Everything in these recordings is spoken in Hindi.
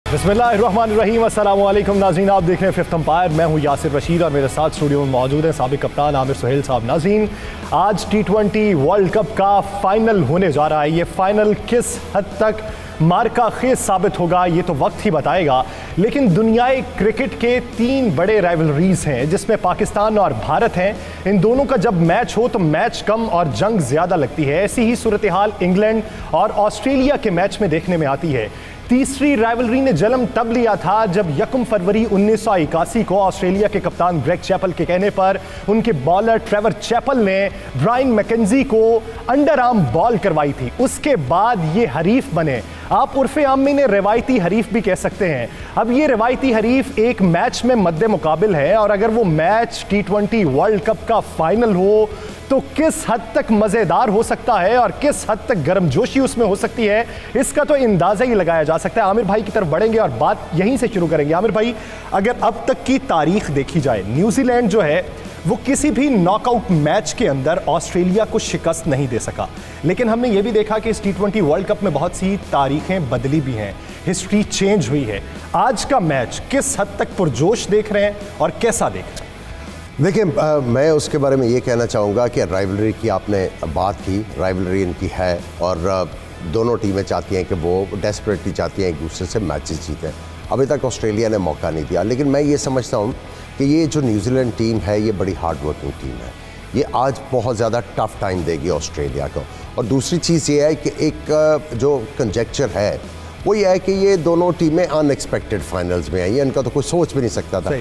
बिस्मिल्लाहिर्रहमानिर्रहीम, अस्सलाम वालेकुम नाज़रीन, आप देख रहे हैं फिफ्थ अंपायर। मैं हूं यासिर रशीद और मेरे साथ स्टूडियो में मौजूद हैं साबिक कप्तान आमिर सुहेल साहब। नाज़रीन, आज T20 वर्ल्ड कप का फाइनल होने जा रहा है। ये फाइनल किस हद तक मार्का खेज साबित होगा ये तो वक्त ही बताएगा, लेकिन दुनियाई क्रिकेट के 3 बड़े राइवलरीज हैं जिसमें पाकिस्तान और भारत हैं। इन दोनों का जब मैच हो तो मैच कम और जंग ज़्यादा लगती है। ऐसी ही सूरत हाल इंग्लैंड और ऑस्ट्रेलिया के मैच में देखने में आती है। तीसरी राइवलरी ने जन्म तब लिया था जब 1 फरवरी 1981 को ऑस्ट्रेलिया के कप्तान ग्रेग चैपल के कहने पर उनके बॉलर ट्रेवर चैपल ने ब्रायन मैकेंजी को अंडर आर्म बॉल करवाई थी। उसके बाद ये हरीफ बने। आप उर्फे आम में रिवायती हरीफ भी कह सकते हैं। अब ये रिवायती हरीफ एक मैच में मद्दे मुकाबिल है और अगर वो मैच T20 वर्ल्ड कप का फाइनल हो तो किस हद तक मज़ेदार हो सकता है और किस हद तक गर्मजोशी उसमें हो सकती है, इसका तो अंदाज़ा ही लगाया जा सकता है। आमिर भाई की तरफ बढ़ेंगे और बात यहीं से शुरू करेंगे। आमिर भाई, अगर अब तक की तारीख देखी जाए, न्यूजीलैंड जो है वो किसी भी नॉकआउट मैच के अंदर ऑस्ट्रेलिया को शिकस्त नहीं दे सका, लेकिन हमने ये भी देखा कि इस T20 वर्ल्ड कप में बहुत सी तारीखें बदली भी हैं, हिस्ट्री चेंज हुई है। आज का मैच किस हद तक पुरजोश देख रहे हैं और कैसा देख रहे हैं? देखिए, मैं उसके बारे में ये कहना चाहूँगा कि राइवलरी की आपने बात की, राइवलरी इनकी है और दोनों टीमें चाहती हैं कि वो डेस्परेटली चाहती हैं एक दूसरे से मैचेस जीतें। अभी तक ऑस्ट्रेलिया ने मौका नहीं दिया, लेकिन मैं ये समझता हूँ कि ये जो न्यूजीलैंड टीम है ये बड़ी हार्ड वर्किंग टीम है। ये आज बहुत ज़्यादा टफ टाइम देगी ऑस्ट्रेलिया को। और दूसरी चीज़ ये है कि एक जो कंजेक्चर है वो ये है कि ये दोनों टीमें अनएक्सपेक्टेड फाइनल्स में आई, इनका तो कोई सोच भी नहीं सकता था।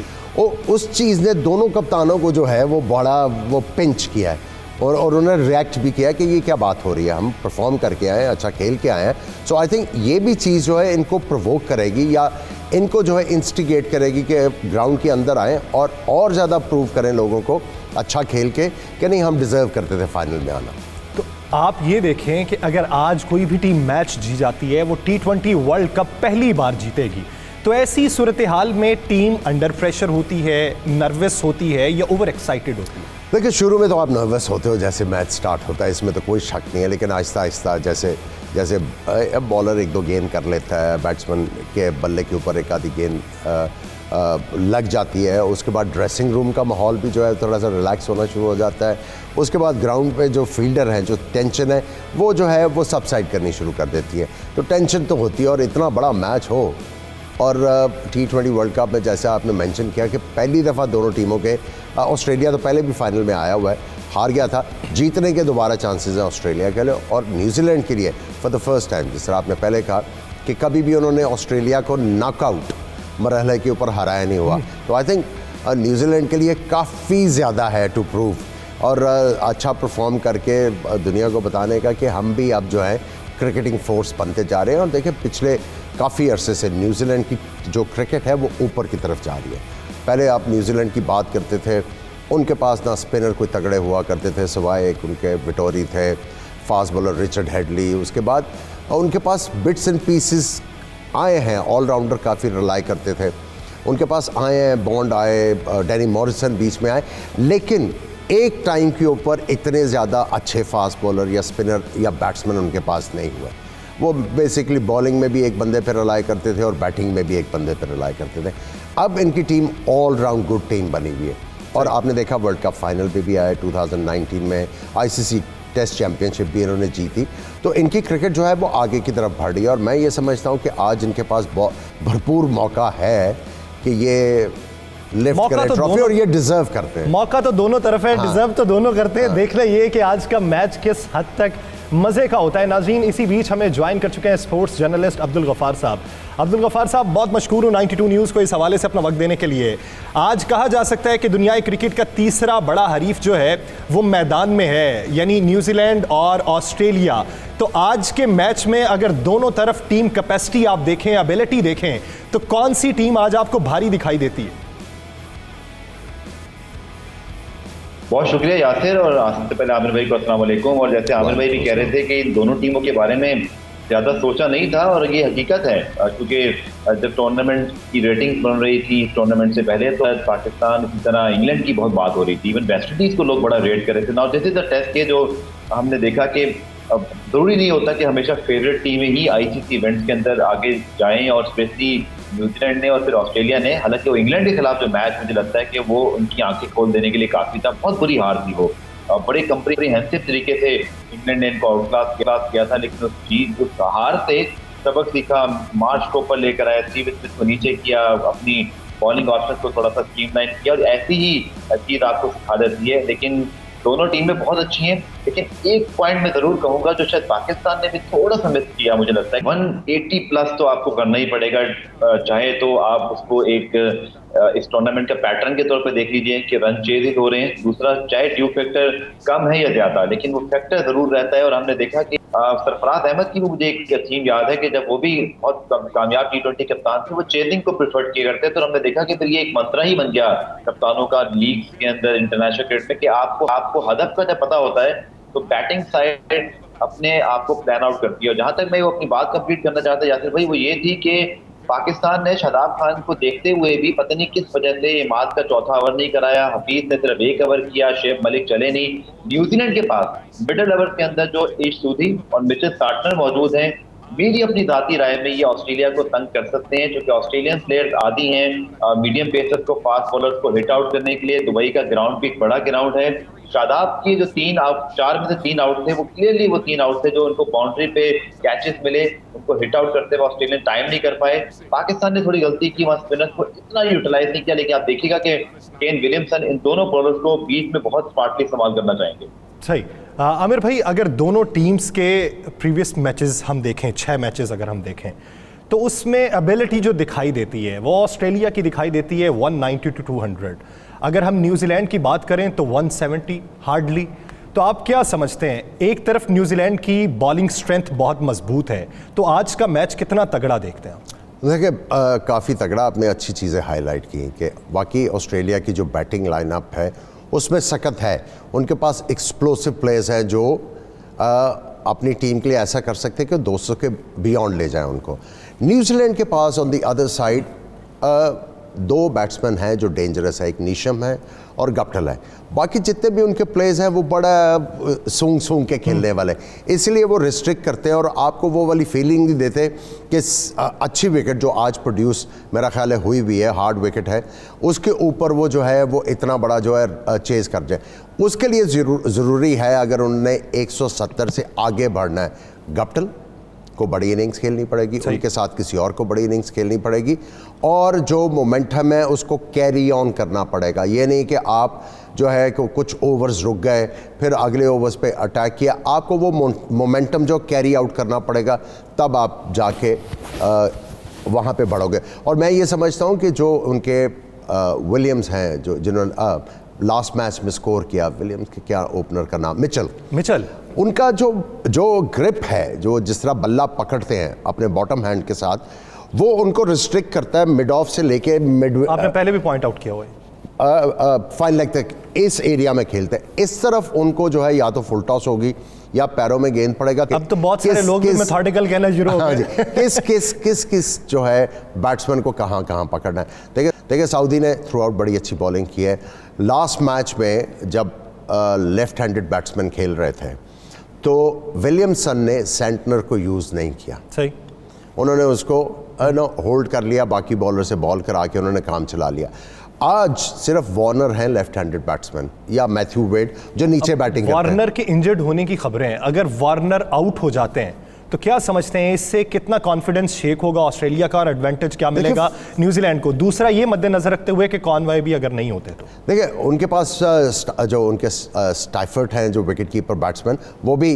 उस चीज़ ने दोनों कप्तानों को जो है वो बड़ा वो पिंच किया है और उन्होंने रिएक्ट भी किया कि ये क्या बात हो रही है, हम परफॉर्म करके आए हैं, अच्छा खेल के आए हैं। सो आई थिंक ये भी चीज़ जो है इनको प्रोवोक करेगी या इनको जो है इंस्टिगेट करेगी कि ग्राउंड के अंदर आएँ और ज़्यादा प्रूव करें लोगों को अच्छा खेल के कि नहीं, हम डिज़र्व करते थे फाइनल में आना। तो आप ये देखें कि अगर आज कोई भी टीम मैच जीत जाती है वो T20 वर्ल्ड कप पहली बार जीतेगी, तो ऐसी सूरत हाल में टीम अंडर प्रेशर होती है, नर्वस होती है या ओवर एक्साइटेड होती है? देखिए, शुरू में तो आप नर्वस होते हो जैसे मैच स्टार्ट होता है, इसमें तो कोई शक नहीं है, लेकिन आहिस्ता आहिस्ता जैसे बॉलर 1-2 गेंद कर लेता है, बैट्समैन के बल्ले के ऊपर एक आधी गेंद लग जाती है, उसके बाद ड्रेसिंग रूम का माहौल भी जो है थोड़ा सा रिलैक्स होना शुरू हो जाता है। उसके बाद ग्राउंड पे जो फील्डर हैं, जो टेंशन है वो जो है वो सबसाइड करनी शुरू कर देती है। तो टेंशन तो होती है और इतना बड़ा मैच हो और T20 वर्ल्ड कप में जैसा आपने मेंशन किया कि पहली दफ़ा दोनों टीमों के, ऑस्ट्रेलिया तो पहले भी फाइनल में आया हुआ है, हार गया था, जीतने के दोबारा चांसेस हैं ऑस्ट्रेलिया के लिए और न्यूजीलैंड के लिए फॉर द फर्स्ट टाइम। जिस तरह आपने पहले कहा कि कभी भी उन्होंने ऑस्ट्रेलिया को नॉकआउट मरहले के ऊपर हराया नहीं हुआ, तो आई थिंक न्यूजीलैंड के लिए काफ़ी ज़्यादा है टू प्रूव और अच्छा परफॉर्म करके दुनिया को बताने का कि हम भी अब जो है क्रिकेटिंग फोर्स बनते जा रहे हैं। और देखिए, पिछले काफ़ी अरसे से न्यूजीलैंड की जो क्रिकेट है वो ऊपर की तरफ जा रही है। पहले आप न्यूजीलैंड की बात करते थे, उनके पास ना स्पिनर कोई तगड़े हुआ करते थे, सिवाय एक उनके विटोरी थे, फास्ट बॉलर रिचर्ड हेडली। उसके बाद उनके पास बिट्स एंड पीसेस आए हैं, ऑलराउंडर काफ़ी रिलाई करते थे, उनके पास आए हैं, बॉन्ड आए, डैनी मॉरिसन बीच में आए, लेकिन एक टाइम के ऊपर इतने ज़्यादा अच्छे फास्ट बॉलर या स्पिनर या बैट्समैन उनके पास नहीं हुए। वो बेसिकली बॉलिंग में भी एक बंदे पर रिलाई करते थे और बैटिंग में भी एक बंदे पर रिलाई करते थे। अब इनकी team all round good team बनी हुई है और आपने देखा वर्ल्ड कप फाइनल पे भी आए 2019 में, ICC टेस्ट चैम्पियनशिप भी इन्होंने जीती। तो इनकी क्रिकेट जो है वो आगे की तरफ बढ़ रही है और मैं ये समझता हूँ कि आज इनके पास भरपूर मौका है कि ये लिफ्ट करें ट्रॉफी और ये डिजर्व करते हैं। मौका तो दोनों तरफ है, डिजर्व तो दोनों करते हैं। देखना ये कि आज का मैच किस हद तक मज़े का होता है। नाज़रीन, इसी बीच हमें ज्वाइन कर चुके हैं स्पोर्ट्स जर्नलिस्ट अब्दुल गफ़ार साहब। अब्दुल गफ़ार साहब, बहुत मशकूर हूँ 92 न्यूज़ को इस हवाले से अपना वक्त देने के लिए। आज कहा जा सकता है कि दुनियाई क्रिकेट का तीसरा बड़ा हरीफ जो है वो मैदान में है, यानी न्यूजीलैंड और ऑस्ट्रेलिया। तो आज के मैच में अगर दोनों तरफ टीम कैपेसिटी आप देखें, एबिलिटी देखें, तो कौन सी टीम आज आपको भारी दिखाई देती है? बहुत शुक्रिया यासिर, और सबसे पहले आमिर भाई को अस्सलाम वालेकुम। और जैसे आमिर भाई भी कह रहे थे कि इन दोनों टीमों के बारे में ज़्यादा सोचा नहीं था और ये हकीकत है, क्योंकि जब टूर्नामेंट की रेटिंग बन रही थी टूर्नामेंट से पहले तो पाकिस्तान, इसी तरह इंग्लैंड की बहुत बात हो रही थी, इवन वेस्ट इंडीज़ को लोग बड़ा रेट कर रहे थे। Now this is the test के जो हमने देखा कि अब ज़रूरी नहीं होता कि हमेशा फेवरेट टीमें ही आईसीसी इवेंट्स के अंदर आगे जाएं, और स्पेशली न्यूजीलैंड ने और फिर ऑस्ट्रेलिया ने, हालांकि वो इंग्लैंड के खिलाफ जो मैच मुझे लगता है कि वो उनकी आंखें खोल देने के लिए काफ़ी था। बहुत बुरी हार थी वो, बड़े कम्प्रीहेंसिव तरीके से इंग्लैंड ने इनको आउटक्लास किया था, लेकिन उस हार से सबक सीखा, मार्श को ऊपर लेकर आया, स्टीव स्मिथ को नीचे किया, अपनी बॉलिंग ऑप्शन को थोड़ा सा स्ट्रीमलाइन किया, और ऐसी ही चीज़ आपको सिखा देती है। लेकिन दोनों टीमें बहुत अच्छी हैं, लेकिन एक पॉइंट मैं जरूर कहूंगा जो शायद पाकिस्तान ने भी थोड़ा सा मिस किया मुझे लगता है। 180 प्लस तो आपको करना ही पड़ेगा, चाहे तो आप उसको एक इस टूर्नामेंट का पैटर्न के तौर पे देख लीजिए कि रन चेज हो रहे हैं। दूसरा, चाहे ड्यू फैक्टर कम है या ज्यादा, लेकिन वो फैक्टर जरूर रहता है। और हमने देखा कि सरफराज अहमद की वो मुझे एक थीम याद है कि जब वो भी बहुत कामयाब T20 कप्तान थे, वो चेजिंग को प्रिफर किया करते, तो हमने देखा कि फिर ये एक मंत्रा ही बन गया कप्तानों का लीग के अंदर, इंटरनेशनल क्रिकेट में, कि आपको हदफ का जब पता होता है तो बैटिंग साइड अपने आप को प्लान आउट करती है। और जहां तक मैं वो अपनी बात कंप्लीट करना चाहता यासिर भाई, वो ये थी कि पाकिस्तान ने शादाब खान को देखते हुए भी पता नहीं किस वजह से इमाद का चौथा ओवर नहीं कराया, हफीज ने सिर्फ एक ओवर किया, शेब मलिक चले नहीं। न्यूजीलैंड के पास मिडिल ओवर के अंदर जो ईश सूदी और मिचेल सार्टनर मौजूद हैं, मेरी अपनी जाती राय में ये ऑस्ट्रेलिया को तंग कर सकते हैं, क्योंकि ऑस्ट्रेलियन प्लेयर्स आदि हैं मीडियम पेसर्स को, फास्ट बॉलर्स को हिट आउट करने के लिए। दुबई का ग्राउंड भी एक बड़ा ग्राउंड है। शादाब की जो 4 में से 3 आउट थे, वो क्लियरली वो 3 आउट थे जो उनको बाउंड्री पे कैचेस मिले, उनको हिट आउट करते हुए ऑस्ट्रेलियन टाइम नहीं कर पाए। पाकिस्तान ने थोड़ी गलती की, वहां स्पिनर्स को इतना यूटिलाइज नहीं किया, लेकिन आप देखिएगा कि केन विलियमसन इन दोनों बॉलर्स को बीच में बहुत स्मार्टली इस्तेमाल करना चाहेंगे। सही। आमिर भाई, अगर दोनों टीम्स के प्रीवियस मैचेस हम देखें, 6 मैचेस अगर हम देखें, तो उसमें एबिलिटी जो दिखाई देती है वो ऑस्ट्रेलिया की दिखाई देती है 190 to 200। अगर हम न्यूजीलैंड की बात करें तो 170 हार्डली। तो आप क्या समझते हैं, एक तरफ न्यूजीलैंड की बॉलिंग स्ट्रेंथ बहुत मजबूत है, तो आज का मैच कितना तगड़ा देखते हैं आप? देखिए, काफ़ी तगड़ा, आपने अच्छी चीज़ें हाईलाइट की कि वाकई ऑस्ट्रेलिया की जो बैटिंग लाइनअप है उसमें सख्त है। उनके पास एक्सप्लोसिव प्लेयर्स हैं जो अपनी टीम के लिए ऐसा कर सकते हैं कि 200 के बियॉन्ड ले जाएं उनको। न्यूजीलैंड के pass on the other side 2 batsman हैं जो डेंजरस है, एक नीशम है और गप्टिल है। बाकी जितने भी उनके प्लेयर्स हैं वो बड़ा सूंघ के खेलने वाले, इसलिए वो रिस्ट्रिक्ट करते हैं और आपको वो वाली फीलिंग नहीं देते कि अच्छी विकेट जो आज प्रोड्यूस मेरा ख्याल है हुई भी है, हार्ड विकेट है, उसके ऊपर वो जो है वो इतना बड़ा जो है चेज़ कर जाए। उसके लिए ज़रूरी है, अगर उन्होंने 170 से आगे बढ़ना है, गप्टिल को बड़ी इनिंग्स खेलनी पड़ेगी, उनके साथ किसी और को बड़ी इनिंग्स खेलनी पड़ेगी, और जो मोमेंटम है उसको कैरी ऑन करना पड़ेगा। ये नहीं कि आप जो है कि कुछ ओवर्स रुक गए फिर अगले ओवर्स पे अटैक किया, आपको वो मोमेंटम जो कैरी आउट करना पड़ेगा, तब आप जाके वहाँ पे बढ़ोगे। और मैं ये समझता हूँ कि जो उनके विलियम्स हैं, जो जिन्होंने लास्ट मैच में स्कोर किया, विलियम्स के क्या ओपनर का नाम, मिचेल, उनका जो ग्रिप है, जो जिस तरह बल्ला पकड़ते हैं अपने बॉटम हैंड के साथ, वो उनको रिस्ट्रिक्ट करता है मिड ऑफ से लेके मिड। आपने पहले भी पॉइंट आउट किया हुआ है, फाइन लेग तक इस एरिया में खेलते हैं। इस तरफ उनको जो है या तो फुल टॉस होगी या पैरों में गेंद पड़ेगा। अब तो बहुत सारे लोग मेथोडिकल कहना शुरू हो गए। किस जो है बैट्समैन को कहाँ पकड़ना है। देखिए सऊदी ने थ्रू आउट बड़ी अच्छी बॉलिंग की है। लास्ट मैच में जब लेफ्ट हैंडेड बैट्समैन खेल रहे थे तो विलियमसन ने सेंटनर को यूज़ नहीं किया, सही, उन्होंने उसको होल्ड कर लिया, बाकी बॉलर से बॉल करा के उन्होंने काम चला लिया। आज सिर्फ वार्नर हैं लेफ्ट हैंडेड बैट्समैन, या मैथ्यू वेड जो नीचे बैटिंग करते हैं। वार्नर के इंजर्ड होने की खबरें हैं, अगर वार्नर आउट हो जाते हैं तो क्या समझते हैं इससे कितना कॉन्फिडेंस शेक होगा ऑस्ट्रेलिया का, और एडवांटेज क्या मिलेगा न्यूजीलैंड को? दूसरा ये मद्देनजर रखते हुए कि कॉनवॉय भी अगर नहीं होते तो देखिए उनके पास जो उनके स्टाइफर्ट हैं जो विकेट कीपर बैट्समैन, वो भी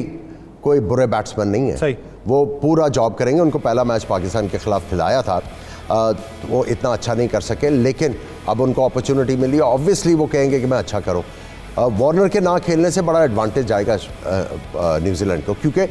कोई बुरे बैट्समैन नहीं है, सही, वो पूरा जॉब करेंगे। उनको पहला मैच पाकिस्तान के खिलाफ खिलाया था, वो इतना अच्छा नहीं कर सके, लेकिन अब उनको अपॉर्चुनिटी मिली, ऑब्वियसली वो कहेंगे कि मैं अच्छा करूँ। वार्नर के ना खेलने से बड़ा एडवांटेज आएगा न्यूजीलैंड को, क्योंकि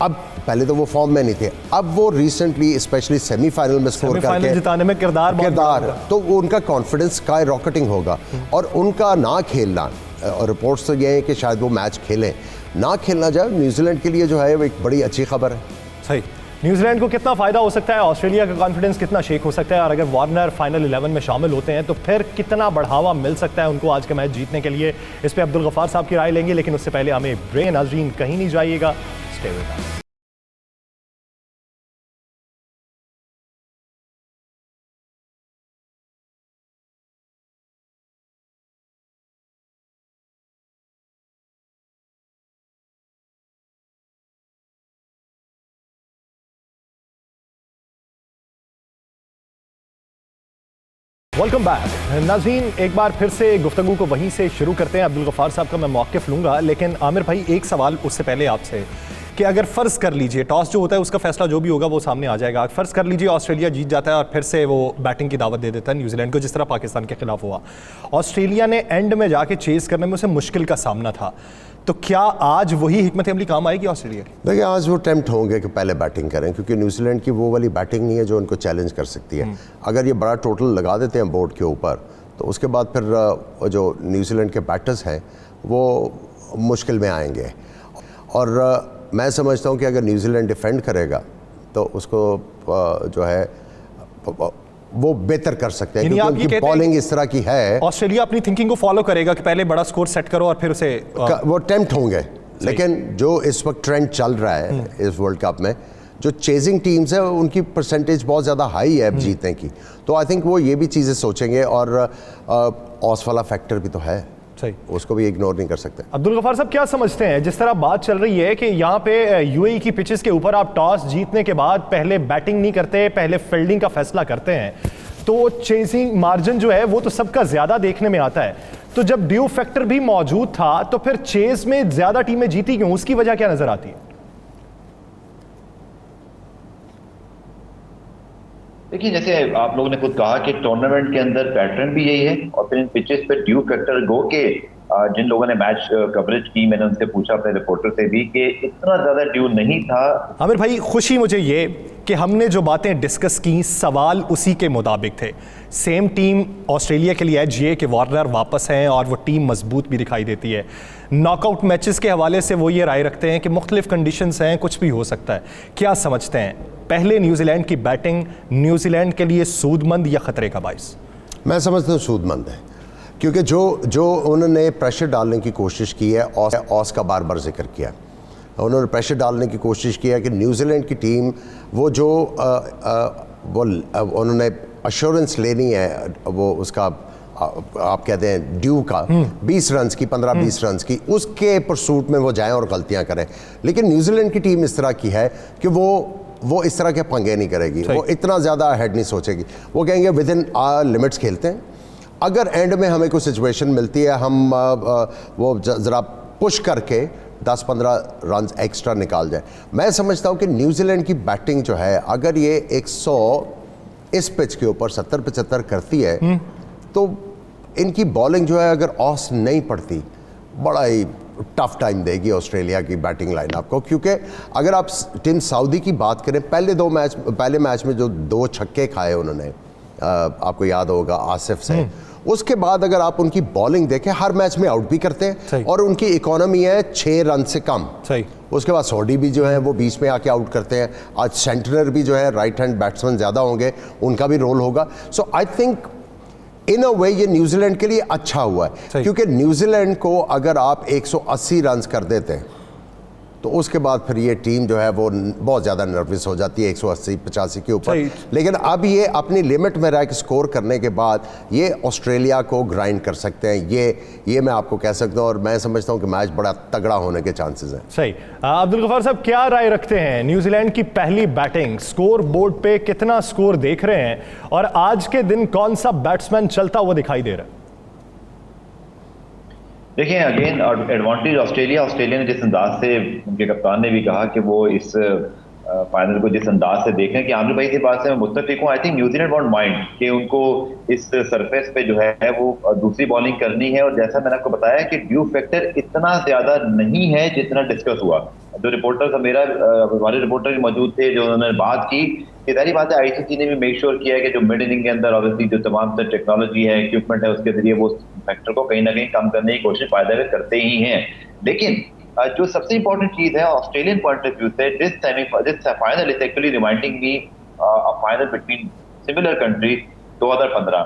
अब पहले तो वो फॉर्म में नहीं थे, अब वो रिसेंटली स्पेशली सेमीफाइनल में स्कोर करके जिताने में किरदार तो उनका कॉन्फिडेंस स्काई रॉकेटिंग होगा। और उनका ना खेलना, और रिपोर्ट्स तो ये हैं कि शायद वो मैच खेलें, ना खेलना जाए न्यूजीलैंड के लिए जो है वो एक बड़ी अच्छी खबर है। सही। न्यूजीलैंड को कितना फ़ायदा हो सकता है, ऑस्ट्रेलिया का कॉन्फिडेंस कितना शेक हो सकता है, और अगर वार्नर फाइनल 11 में शामिल होते हैं तो फिर कितना बढ़ावा मिल सकता है उनको आज के मैच जीतने के लिए? इस पर अब्दुल गफ्फार साहब की राय लेंगे, लेकिन उससे पहले हमें ब्रेक। नाज़रीन कहीं नहीं जाइएगा, Stay with us. Welcome back नाज़रीन, एक बार फिर से गुफ्तगू को वहीं से शुरू करते हैं। अब्दुल गफ़ार साहब का मैं मौक़िफ़ लूँगा, लेकिन आमिर भाई एक सवाल उससे पहले आपसे कि अगर फ़र्ज़ कर लीजिए टॉस जो होता है उसका फ़ैसला जो भी होगा वो सामने आ जाएगा। फ़र्ज़ कर लीजिए ऑस्ट्रेलिया जीत जाता है और फिर से वो बैटिंग की दावत दे देता है न्यूजीलैंड को, जिस तरह पाकिस्तान के ख़िलाफ़ हुआ। ऑस्ट्रेलिया ने एंड में जाके चेज़ करने में उसे मुश्किल का सामना था, तो क्या आज वही हिकमत अमली काम आएगी ऑस्ट्रेलिया की? देखिए, आज वो टेम्प्ट होंगे कि पहले बैटिंग करें, क्योंकि न्यूजीलैंड की वो वाली बैटिंग नहीं है जो उनको चैलेंज कर सकती है। अगर ये बड़ा टोटल लगा देते हैं बोर्ड के ऊपर, तो उसके बाद फिर जो न्यूजीलैंड के बैटर्स हैं वो मुश्किल में आएंगे। और मैं समझता हूँ कि अगर न्यूजीलैंड डिफेंड करेगा तो उसको जो है वो बेहतर कर सकते हैं, क्योंकि उनकी बॉलिंग इस तरह की है। ऑस्ट्रेलिया अपनी थिंकिंग को फॉलो करेगा कि पहले बड़ा स्कोर सेट करो और फिर उसे वो टेम्प्ट होंगे। लेकिन जो इस वक्त ट्रेंड चल रहा है इस वर्ल्ड कप में, जो चेजिंग टीम्स है उनकी परसेंटेज बहुत ज़्यादा हाई है अब जीतने की, तो आई थिंक वो ये भी चीज़ें सोचेंगे। और ऑस वाला फैक्टर भी तो है, सही, उसको भी इग्नोर नहीं कर सकते। अब्दुल गफ़ार साहब क्या समझते हैं, जिस तरह बात चल रही है कि यहाँ पे यूएई की पिचेस के ऊपर आप टॉस जीतने के बाद पहले बैटिंग नहीं करते, पहले फील्डिंग का फैसला करते हैं, तो चेजिंग मार्जिन जो है वो तो सबका ज़्यादा देखने में आता है। तो जब ड्यू फैक्टर भी मौजूद था तो फिर चेज में ज़्यादा टीमें जीती क्यों? उसकी वजह क्या नज़र आती है? देखिए, जैसे आप लोगों ने खुद कहा कि टूर्नामेंट के अंदर पैटर्न भी यही है, और फिर इन पिचेस पे ड्यू फैक्टर गो के जिन लोगों ने मैच कवरेज की, मैंने उनसे पूछा अपने रिपोर्टर से भी कि इतना ज़्यादा ड्यू नहीं था। आमिर भाई, खुशी मुझे ये कि हमने जो बातें डिस्कस की सवाल उसी के मुताबिक थे। सेम टीम ऑस्ट्रेलिया के लिए है, जीए के वार्नर वापस हैं और वो टीम मजबूत भी दिखाई देती है। नॉकआउट मैचेस के हवाले से वो ये राय रखते हैं कि मुख्तलिफ कंडीशंस हैं, कुछ भी हो सकता है। क्या समझते हैं, पहले न्यूजीलैंड की बैटिंग न्यूजीलैंड के लिए सूदमंद या खतरे का बाइस? मैं समझता हूँ सूदमंद है, क्योंकि जो उन्होंने प्रेशर डालने की कोशिश की है, ऑस का बार बार जिक्र किया, उन्होंने प्रेशर डालने की कोशिश की है कि न्यूजीलैंड की टीम वो जो वो उन्होंने अश्योरेंस लेनी है, वो उसका आप कहते हैं ड्यू का 20 रन की, 15-20 रन की, उसके परसूट में वो जाएं और गलतियां करें। लेकिन न्यूजीलैंड की टीम इस तरह की है कि वो इस तरह के पंगे नहीं करेगी, वो इतना ज़्यादा हेड नहीं सोचेगी। वो कहेंगे विद इन आवर लिमिट्स खेलते हैं, अगर एंड में हमें कोई सिचुएशन मिलती है हम वो ज़रा पुश करके 10-15 रन एक्स्ट्रा निकाल जाए। मैं समझता हूँ कि न्यूजीलैंड की बैटिंग जो है, अगर ये 100 इस पिच के ऊपर 70-75 करती है, तो इनकी बॉलिंग जो है अगर ऑस नहीं पड़ती, बड़ा ही टफ टाइम देगी ऑस्ट्रेलिया की बैटिंग लाइनअप को। क्योंकि अगर आप टीम सऊदी की बात करें, पहले मैच में जो 2 छक्के खाए उन्होंने, आपको याद होगा आसिफ से, उसके बाद अगर आप उनकी बॉलिंग देखें, हर मैच में आउट भी करते हैं और उनकी इकोनॉमी है 6 रन से कम। सही। उसके बाद सऊदी भी जो है वो बीच में आके आउट करते हैं। आज सेंटनर भी जो है राइट हैंड बैट्समैन ज़्यादा होंगे, उनका भी रोल होगा। सो आई थिंक इन अ वे ये न्यूजीलैंड के लिए अच्छा हुआ है, क्योंकि न्यूजीलैंड को अगर आप 180 रन कर देते हैं तो उसके बाद फिर ये टीम जो है वो बहुत ज़्यादा नर्वस हो जाती है 180-85 के ऊपर। लेकिन अब ये अपनी लिमिट में रह के स्कोर करने के बाद ये ऑस्ट्रेलिया को ग्राइंड कर सकते हैं, ये मैं आपको कह सकता हूँ। और मैं समझता हूँ कि मैच बड़ा तगड़ा होने के चांसेस हैं। सही। अब्दुल गफ़ार साहब, क्या राय रखते हैं, न्यूजीलैंड की पहली बैटिंग, स्कोर बोर्ड पे कितना स्कोर देख रहे हैं और आज के दिन कौन सा बैट्समैन चलता हुआ दिखाई दे रहा है? देखिए, अगेन एडवांटेज ऑस्ट्रेलिया ने जिस अंदाज से, उनके कप्तान ने भी कहा कि वो इस फाइनल को जिस अंदाज से देख रहे हैं, कि आमिर भाई की बात से मैं मुत्तफिक हूँ। I think New Zealand won't mind कि उनको इस सरफेस पे जो है वो दूसरी बॉलिंग करनी है। और जैसा मैंने आपको बताया कि ड्यू फैक्टर इतना ज्यादा नहीं है जितना डिस्कस हुआ। जो रिपोर्टर हमारे रिपोर्टर भी मौजूद थे, जो उन्होंने बात की कि सारी बात है, आईसीसी ने भी मेक श्योर किया है कि जो मिड इनिंग के अंदर ऑब्वियसली जो तमाम तर टेक्नोलॉजी है, इक्विपमेंट है, उसके जरिए वो फैक्टर को कहीं ना कहीं कम करने की कोशिश फायदा करते ही हैं। लेकिन जो सबसे इंपॉर्टेंट चीज है ऑस्ट्रेलियन पॉइंट ऑफ व्यू से, this final is actually reminding me a final between similar countries 2015।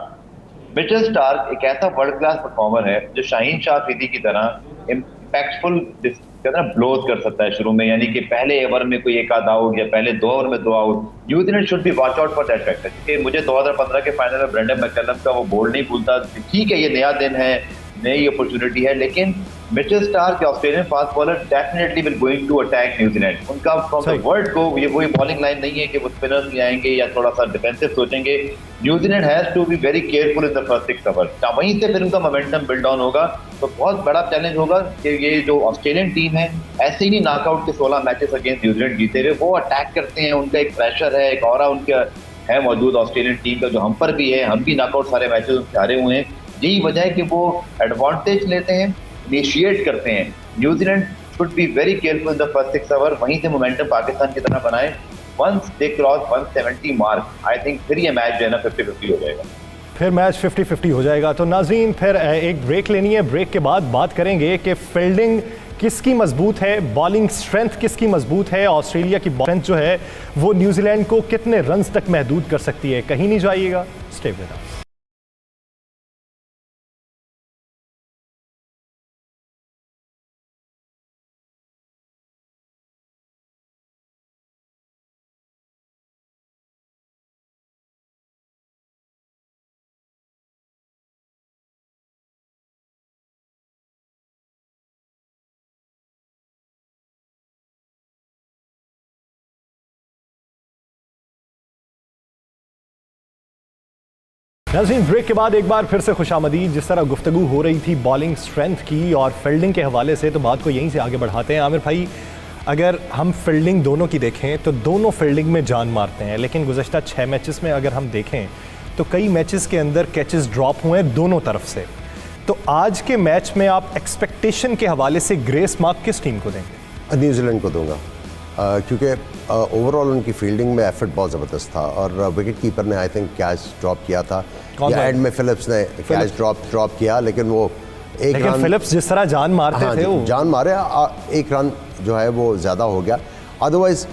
Mitchell Starc एक ऐसा वर्ल्ड क्लास परफॉर्मर है जो शाहीन शाह अफरीदी की तरह इम्पैक्टफुल कहते हैं ब्लोज कर सकता है शुरू में, यानी कि पहले ओवर में कोई एक आध आउट या पहले 2 ओवर में 2 out. New Zealand should be watch out for that factor, क्योंकि मुझे 2015 के फाइनल में ब्रेंडन मैकलम का वो बोल्ड नहीं भूलता। ठीक है, ये नया दिन है, नई अपॉर्चुनिटी है, लेकिन मिचेल स्टार्क के Australian fast bowler definitely will going to attack New Zealand. उनका फ्रॉम द वर्ल्ड को ये वही बॉलिंग लाइन नहीं है कि वो स्पिनर्स भी आएंगे या थोड़ा सा डिफेंसिव सोचेंगे। New Zealand has to be very careful in the first 6 over, वहीं से फिर उनका मोमेंटम बिल्ड ऑन होगा। तो बहुत बड़ा चैलेंज होगा कि ये जो ऑस्ट्रेलियन टीम है, ऐसे ही नहीं नॉकआउट के 16 मैचेस अगेंस्ट न्यूजीलैंड जीते हुए, वो अटैक करते हैं, उनका एक प्रेशर है, एक ऑरा उनका है मौजूद ऑस्ट्रेलियन टीम का, जो हम पर भी है। हम भी नॉकआउट सारे मैचेस उनसे हारे हुए हैं। यही वजह है कि वो एडवांटेज लेते हैं, इनिशिएट करते हैं। New Zealand should be very careful in the first 6 over, वहीं से मोमेंटम पाकिस्तान की तरह बनाए। Once they cross 170 mark, I think फिर ये मैच जो है ना 50-50 हो जाएगा, फिर मैच 50-50 हो जाएगा। तो नाज़रीन, फिर एक ब्रेक लेनी है, ब्रेक के बाद बात करेंगे कि फील्डिंग किसकी मजबूत है, बॉलिंग स्ट्रेंथ किसकी मजबूत है, ऑस्ट्रेलिया की स्ट्रेंथ जो है वो न्यूजीलैंड को कितने रन्स तक महदूद कर सकती है। कहीं नहीं जाइएगा, स्टे विद अस। नाज़रीन, ब्रेक के बाद एक बार फिर से खुशामदीद। जिस तरह गुफ्तगू हो रही थी बॉलिंग स्ट्रेंथ की और फील्डिंग के हवाले से, तो बात को यहीं से आगे बढ़ाते हैं। आमिर भाई, अगर हम फील्डिंग दोनों की देखें तो दोनों फील्डिंग में जान मारते हैं, लेकिन गुज़श्ता 6 मैचेस में अगर हम देखें तो कई मैचेस के अंदर कैचेस ड्रॉप हुए हैं दोनों तरफ से। तो आज के मैच में आप एक्सपेक्टेशन के हवाले से ग्रेस मार्क किस टीम को देंगे? न्यूजीलैंड को दूंगा, क्योंकि ओवरऑल उनकी फील्डिंग में एफर्ट बहुत ज़बरदस्त था और विकेट कीपर ने आई थिंक कैच ड्रॉप किया था, या एंड में फिलिप्स ने कैच ड्रॉप किया, लेकिन वो एक रन, फिलिप्स जिस तरह जान मारते थे वो जान मारे, एक रन जो है वो ज़्यादा हो गया। अदरवाइज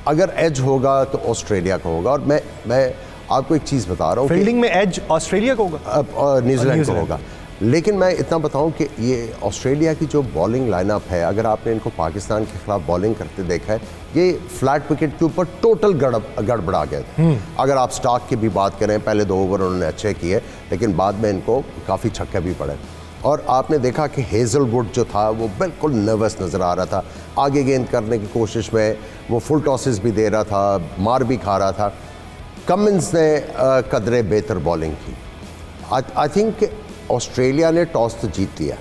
अगर एज होगा तो ऑस्ट्रेलिया का होगा। और मैं आपको एक चीज़ बता रहा हूँ, फील्डिंग में एज ऑस्ट्रेलिया का होगा, न्यूजीलैंड का होगा। लेकिन मैं इतना बताऊं कि ये ऑस्ट्रेलिया की जो बॉलिंग लाइनअप है, अगर आपने इनको पाकिस्तान के खिलाफ बॉलिंग करते देखा है, ये फ्लैट विकेट के ऊपर टोटल गड़बड़ा गए थे। अगर आप स्टार्क की भी बात करें, पहले 2 ओवर उन्होंने अच्छे किए, लेकिन बाद में इनको काफ़ी छक्के भी पड़े। और आपने देखा कि हेज़लवुड जो था वो बिल्कुल नर्वस नज़र आ रहा था, आगे गेंद करने की कोशिश में वो फुल टॉसेस भी दे रहा था, मार भी खा रहा था। कमिंस ने कदरे बेहतर बॉलिंग की। आई थिंक ऑस्ट्रेलिया ने टॉस तो जीत लिया,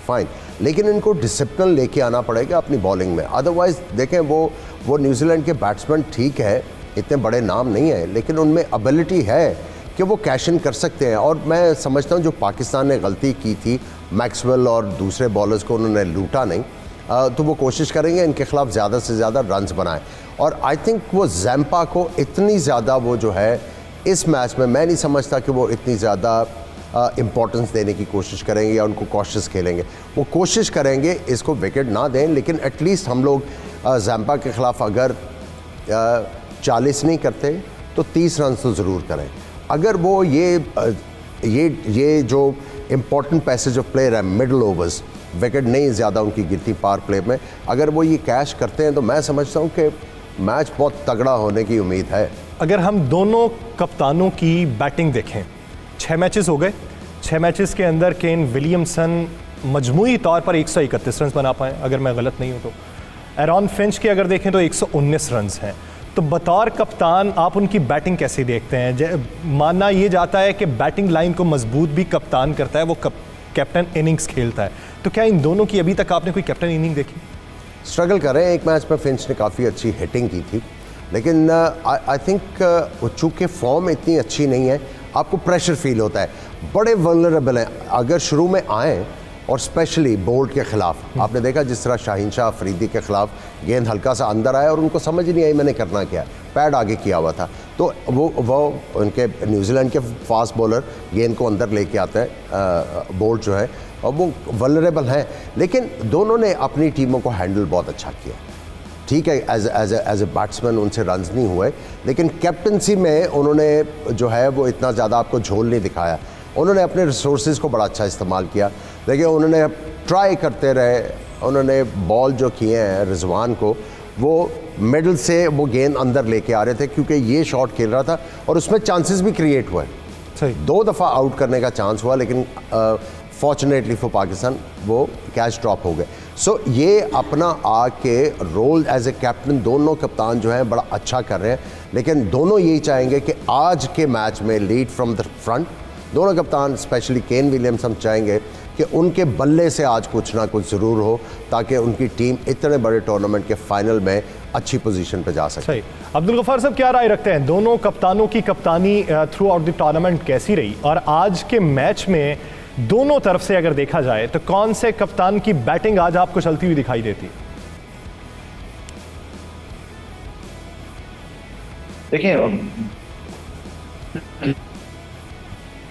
फाइन, लेकिन इनको डिसिप्लिन लेके आना पड़ेगा अपनी बॉलिंग में। अदरवाइज़ देखें, वो न्यूजीलैंड के बैट्समैन ठीक है, इतने बड़े नाम नहीं है, लेकिन उनमें एबिलिटी है कि वो कैश इन कर सकते हैं। और मैं समझता हूँ जो पाकिस्तान ने गलती की थी, मैक्सवेल और दूसरे बॉलर्स को उन्होंने लूटा नहीं, तो वो कोशिश करेंगे इनके खिलाफ ज़्यादा से ज़्यादा रन्स बनाएं। और आई थिंक वो जैम्पा को इतनी ज़्यादा वो जो है इस मैच में, मैं नहीं समझता कि वो इतनी ज़्यादा इम्पोर्टेंस देने की कोशिश करेंगे या उनको कॉशियस खेलेंगे। वो कोशिश करेंगे इसको विकेट ना दें, लेकिन एटलीस्ट हम लोग जैम्पा के ख़िलाफ़ अगर 40 नहीं करते तो 30 रन तो ज़रूर करें। अगर वो ये जो इम्पोर्टेंट पैसेज ऑफ प्लेयर है, मिडल ओवर्स, विकेट नहीं ज़्यादा उनकी गिरती पावर प्ले में, अगर वो ये कैश करते हैं तो मैं समझता हूँ कि मैच बहुत तगड़ा होने की उम्मीद है। अगर हम दोनों कप्तानों की बैटिंग देखें, 6 मैचेस हो गए, 6 मैचेस के अंदर केन विलियमसन मजमूई तौर पर 131 रन बना पाए, अगर मैं गलत नहीं हूँ तो। एरॉन फिंच की अगर देखें तो 119 रन हैं। तो बतौर कप्तान आप उनकी बैटिंग कैसे देखते हैं? मानना ये जाता है कि बैटिंग लाइन को मजबूत भी कप्तान करता है, वो कैप्टन इनिंग्स खेलता है। तो क्या इन दोनों की अभी तक आपने कोई कैप्टन इनिंग देखी? स्ट्रगल कर रहे हैं। एक मैच में फिंच ने काफ़ी अच्छी हिटिंग की थी, लेकिन आई थिंक चूँकि फॉर्म इतनी अच्छी नहीं है, आपको प्रेशर फील होता है, बड़े वल्नरेबल हैं। अगर शुरू में आएँ और स्पेशली बोल्ट के ख़िलाफ़, आपने देखा जिस तरह शाहीन शाह अफरीदी के ख़िलाफ़ गेंद हल्का सा अंदर आया और उनको समझ नहीं आई मैंने करना क्या है, पैड आगे किया हुआ था, तो वो उनके न्यूजीलैंड के फास्ट बॉलर गेंद को अंदर लेके आते हैं, बोल्ट जो है, और वो वल्नरेबल हैं। लेकिन दोनों ने अपनी टीमों को हैंडल बहुत अच्छा किया। ठीक है, एज ए बैट्समैन उनसे रन्स नहीं हुए, लेकिन कैप्टनसी में उन्होंने जो है वो इतना ज़्यादा आपको झोल नहीं दिखाया। उन्होंने अपने रिसोर्सेज को बड़ा अच्छा इस्तेमाल किया। देखिए, उन्होंने ट्राई करते रहे उन्होंने बॉल जो किए हैं रिजवान को, वो मिडल से वो गेंद अंदर लेके आ रहे थे क्योंकि ये शॉट खेल रहा था और उसमें चांसेस भी क्रिएट हुए। सही 2 दफ़ा आउट करने का चांस हुआ, लेकिन फॉर्चुनेटली फॉर पाकिस्तान वो कैच ड्रॉप हो गए। सो ये अपना आके रोल एज ए कैप्टन दोनों कप्तान जो हैं बड़ा अच्छा कर रहे हैं, लेकिन दोनों यही चाहेंगे कि आज के मैच में लीड फ्रॉम द फ्रंट। दोनों कप्तान स्पेशली केन विलियमसन चाहेंगे कि उनके बल्ले से आज कुछ ना कुछ ज़रूर हो ताकि उनकी टीम इतने बड़े टूर्नामेंट के फाइनल में अच्छी पोजीशन पे जा सके। सही। अब्दुल गफ्फार साहब क्या राय रखते हैं, दोनों कप्तानों की कप्तानी थ्रू आउट द टूर्नामेंट कैसी रही, और आज के मैच में दोनों तरफ से अगर देखा जाए तो कौन से कप्तान की बैटिंग आज आपको चलती हुई दिखाई देती? देखिए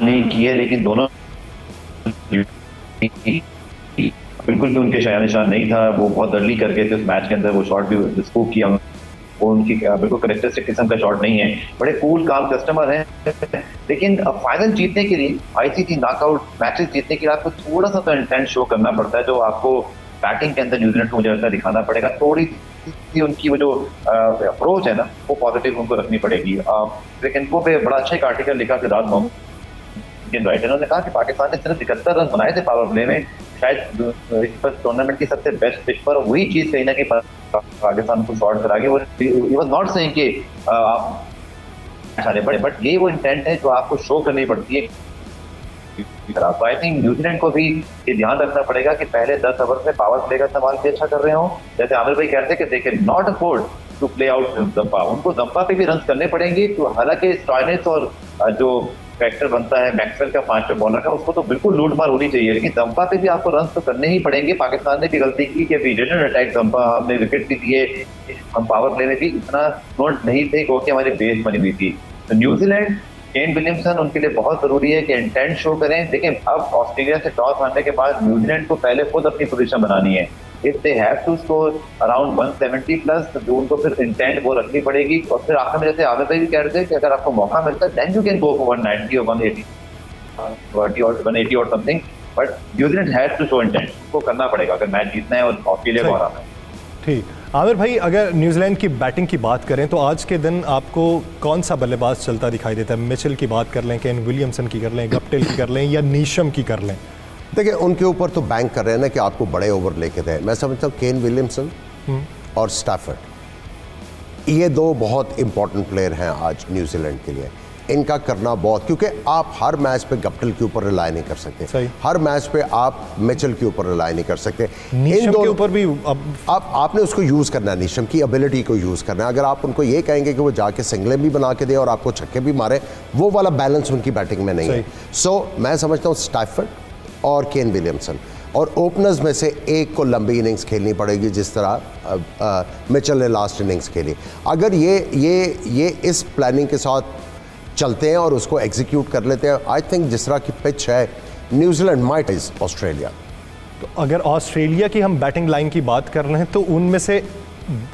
नहीं किए, लेकिन दोनों बिल्कुल भी उनके शाया निशान नहीं था। वो बहुत अर्ली कर गए थे उस मैच के अंदर, वो शॉट भी स्कोप किया, वो उनकी बिल्कुल करेक्टरिस्टिक किस्म का शॉट नहीं है। बड़े कूल काम कस्टमर हैं, लेकिन फाइनल जीतने के लिए, आईसीसी नॉकआउट मैचेस जीतने के लिए आपको थोड़ा सा तो इंटेंट शो करना पड़ता है, जो आपको बैटिंग के अंदर न्यूजीलैंड को मुझे लगता है दिखाना पड़ेगा। थोड़ी सी उनकी वो जो अप्रोच है ना, वो पॉजिटिव उनको रखनी पड़ेगी। लेकिन वो पे बड़ा अच्छा एक आर्टिकल लिखा सिद्धार्थ मोहम्मद राइटर, उन्होंने कहा कि पाकिस्तान ने सिर्फ 71 रन बनाए थे पावर प्ले में, शायद टूर्नामेंट की सबसे बेस्ट पिच पर, वही चीज कहीं ना कहीं पाकिस्तान को शॉर्ट करा के, वो वाज नॉट सेइंग कि आप सारे बड़े, बट ये वो इंटेंट है जो आपको शो करनी पड़ती है। तो आई थिंक न्यूजीलैंड को भी ये ध्यान रखना पड़ेगा कि पहले 10 ओवर में पावर प्ले का इस्तेमाल भी अच्छा कर रहे हो। जैसे आमिर भाई कहते हैं कि देखिए not afford to play out Zampa, उनको दम्पा पे भी रन करने पड़ेंगे। तो हालांकि स्टॉइनिस और जो फैक्टर बनता है मैक्सवेल का 5 बॉलर का, उसको तो बिल्कुल लूट मार होनी चाहिए, लेकिन दम्पा पे भी आपको रन तो करने ही पड़ेंगे। पाकिस्तान ने भी गलती की कि वी डिडंट अटैक दम्पा, हमने विकेट भी दिए, हम पावर प्ले में भी इतना नोट नहीं थे क्योंकि हमारी बेस बनी हुई थी। तो न्यूजीलैंड, केन विलियमसन उनके लिए बहुत जरूरी है कि इंटेंट शो करें। देखिए अब ऑस्ट्रेलिया से टॉस हारने के बाद न्यूजीलैंड को पहले खुद अपनी पोजीशन बनानी है। If they have to score around 170 plus, तो उनको फिर इंटेंट वो रखनी पड़ेगी। और फिर आखिर में जैसे आमिर भाई भी कह रहे थे कि अगर आपको मौका मिलता है then you can go for 190 और 180 और 180 और something, but New Zealand has to show intent, उसको करना पड़ेगा अगर मैच जीतना है और ऑस्ट्रेलिया को हराना है। ठीक। आमिर भाई, अगर न्यूजीलैंड की बैटिंग की बात करें तो आज के दिन आपको कौन सा बल्लेबाज चलता दिखाई देता है? मिचेल की बात कर लें, केन विलियमसन की कर लें, गप्टिल की कर लें, या नीशम की कर लें? देखिए उनके ऊपर तो बैंक कर रहे हैं ना कि आपको बड़े ओवर लेके दें। मैं समझता हूँ केन विलियमसन और स्टैफर्ड, ये 2 बहुत इंपॉर्टेंट प्लेयर हैं आज न्यूजीलैंड के लिए। इनका करना बहुत, क्योंकि आप हर मैच पे गप्टिल के ऊपर रिलाई नहीं कर सकते, हर मैच पे आप मिचेल के ऊपर रिलाई नहीं कर सकते। नीशम के ऊपर भी आपने उसको यूज़ करना है, नीशम की एबिलिटी को यूज़ करना है। अगर आप उनको ये कहेंगे कि वो जाके सिंगलें भी बना के दे और आपको छक्के भी मारे, वो वाला बैलेंस उनकी बैटिंग में नहीं है। सो मैं समझता हूँ स्टैफर्ड और केन विलियमसन, और ओपनर्स में से एक को लंबी इनिंग्स खेलनी पड़ेगी जिस तरह मिचेल ने लास्ट इनिंग्स खेली। अगर ये इस प्लानिंग के साथ चलते हैं और उसको एग्जीक्यूट कर लेते हैं, आई थिंक जिस तरह की पिच है न्यूजीलैंड माइट इज ऑस्ट्रेलिया। तो अगर ऑस्ट्रेलिया की हम बैटिंग लाइन की बात कर रहे हैं तो उनमें से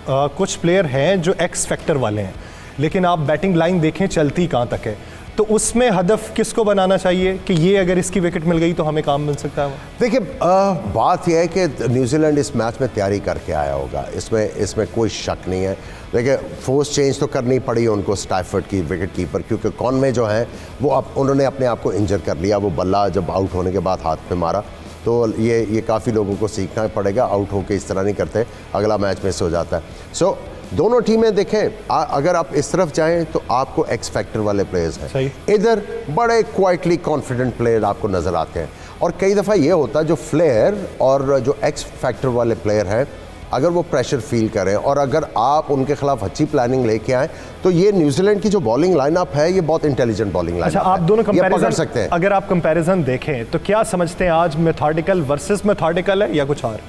कुछ प्लेयर हैं जो एक्स फैक्टर वाले हैं, लेकिन आप बैटिंग लाइन देखें चलती कहाँ तक है, तो उसमें हदफ किसको बनाना चाहिए कि ये अगर इसकी विकेट मिल गई तो हमें काम मिल सकता है? देखिए बात यह है कि न्यूजीलैंड इस मैच में तैयारी करके आया होगा, इसमें कोई शक नहीं है। देखिए फोर्स चेंज तो करनी पड़ी उनको स्टैफर्ड की विकेट कीपर, क्योंकि कॉनवे जो है वो अब उन्होंने अपने आप को इंजर कर लिया। वो बल्ला जब आउट होने के बाद हाथ पे मारा, तो ये काफ़ी लोगों को सीखना पड़ेगा, आउट होके इस तरह नहीं करते, अगला मैच मिस हो जाता है। सो दोनों टीमें देखें, अगर आप इस तरफ जाएं तो आपको एक्स फैक्टर वाले प्लेयर्स हैं, इधर बड़े क्वाइटली कॉन्फिडेंट प्लेयर आपको नज़र आते हैं। और कई दफ़ा ये होता है जो फ्लेयर और जो एक्स फैक्टर वाले प्लेयर हैं, अगर वो प्रेशर फील करें और अगर आप उनके खिलाफ अच्छी प्लानिंग लेके आएँ, तो ये न्यूजीलैंड की जो बॉलिंग लाइनअप है ये बहुत इंटेलिजेंट बॉलिंग लाइनअप है। आप दोनों कंपैरिजन सकते हैं। अगर आप कंपैरिजन देखें तो क्या समझते हैं आज मेथोडिकल वर्सेस मेथोडिकल है या कुछ और?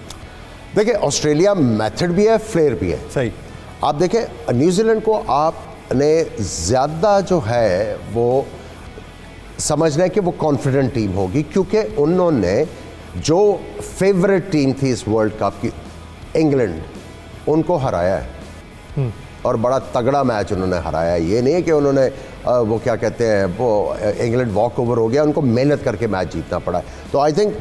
देखिए ऑस्ट्रेलिया मेथड भी है, फ्लेयर भी है। सही। आप देखें न्यूजीलैंड को आपने ज़्यादा जो है वो समझना है कि वो कॉन्फिडेंट टीम होगी, क्योंकि उन्होंने जो फेवरेट टीम थी इस वर्ल्ड कप की, इंग्लैंड, उनको हराया है और बड़ा तगड़ा मैच उन्होंने हराया है। ये नहीं है कि उन्होंने वो क्या कहते हैं वो इंग्लैंड वॉक ओवर हो गया, उनको मेहनत करके मैच जीतना पड़ा। तो आई थिंक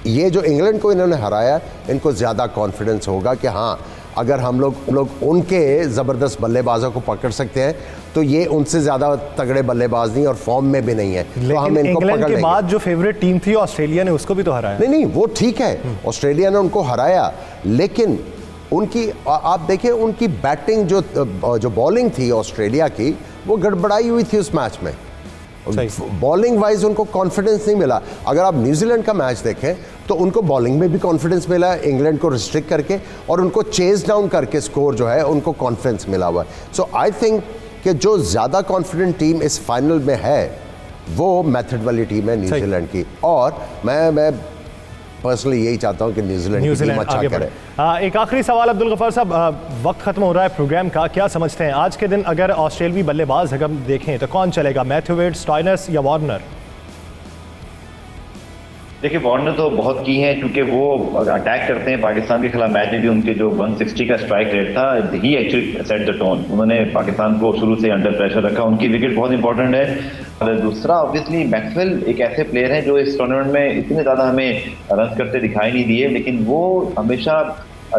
ये जो इंग्लैंड को इन्होंने हराया, इनको ज़्यादा कॉन्फिडेंस होगा कि हाँ, अगर हम लोग उनके ज़बरदस्त बल्लेबाजों को पकड़ सकते हैं तो ये उनसे ज़्यादा तगड़े बल्लेबाज नहीं और फॉर्म में भी नहीं है, तो हम इनको इंग्लैंड पकड़ के लेंगे। बाद जो फेवरेट टीम थी ऑस्ट्रेलिया ने उसको भी तो हराया। नहीं, वो ठीक है, ऑस्ट्रेलिया ने उनको हराया, लेकिन उनकी आप देखिए उनकी बैटिंग जो बॉलिंग थी ऑस्ट्रेलिया की, वो गड़बड़ाई हुई थी उस मैच में। बॉलिंग वाइज उनको कॉन्फिडेंस नहीं मिला। अगर आप न्यूजीलैंड का मैच देखें तो उनको बॉलिंग में भी कॉन्फिडेंस मिला, इंग्लैंड को रिस्ट्रिक्ट करके और उनको चेज डाउन करके स्कोर जो है उनको कॉन्फिडेंस मिला हुआ है। सो आई थिंक कि जो ज़्यादा कॉन्फिडेंट टीम इस फाइनल में है वो मेथड वाली टीम है न्यूजीलैंड की, और मैं पर्सनली यही चाहता हूं कि न्यूजीलैंड की टीम अच्छा करे। एक आखिरी सवाल अब्दुल गफ्फार साहब, वक्त खत्म हो रहा है प्रोग्राम का, क्या समझते हैं आज के दिन अगर ऑस्ट्रेलियावी बल्लेबाज अगर देखें तो कौन चलेगा, मैथ्यू, स्टॉइनस या वार्नर? देखिए वार्नर तो बहुत की है क्योंकि वो अटैक करते हैं। पाकिस्तान के खिलाफ मैच में भी उनके जो 160 का स्ट्राइक रेट था, ही एक्चुअली सेट द टोन। उन्होंने पाकिस्तान को शुरू से अंडर प्रेशर रखा, उनकी विकेट बहुत इंपॉर्टेंट है। और दूसरा ऑब्वियसली मैक्सवेल एक ऐसे प्लेयर हैं जो इस टूर्नामेंट में इतने ज़्यादा हमें रन करते दिखाई नहीं दिए, लेकिन वो हमेशा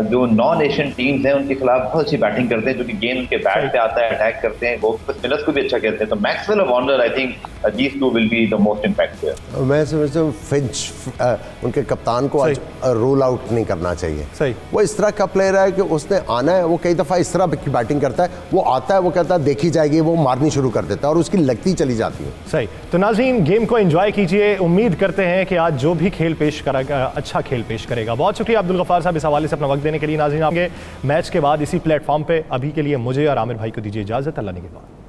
जो नॉन एशियन टीम्स हैं उनके खिलाफ बहुत अच्छी बैटिंग करते हैं, जो कि गेम उनके बैट पे आता है, अटैक करते हैं, वो स्पिनर्स को भी अच्छा कहते हैं। तो मैक्सवेल और Warner I think these two will be the most impact player. मैं समझता हूं फिंच उनके कप्तान को आज रूल आउट नहीं करना चाहिए। सही, वो इस तरह का प्लेयर है कि उसने आना है, वो कई दफ़ा इस तरह की बैटिंग करता है, वो आता है, वो कहता है देखी जाएगी, वो मारनी शुरू कर देता है और उसकी लगती चली जाती है। सही, तो नाज़रीन गेम को एंजॉय कीजिए, उम्मीद करते हैं कि आज जो भी खेल पेश करेगा अच्छा खेल पेश करेगा। बहुत शुक्रिया अब्दुल गफ्फार साहब इस हवाले से अपना वक्त देने के लिए। नाज़रीन आपके मैच के बाद इसी प्लेटफॉर्म पे अभी के लिए मुझे और आमिर भाई को दीजिए इजाज़त। अल्लाह ने के बाद।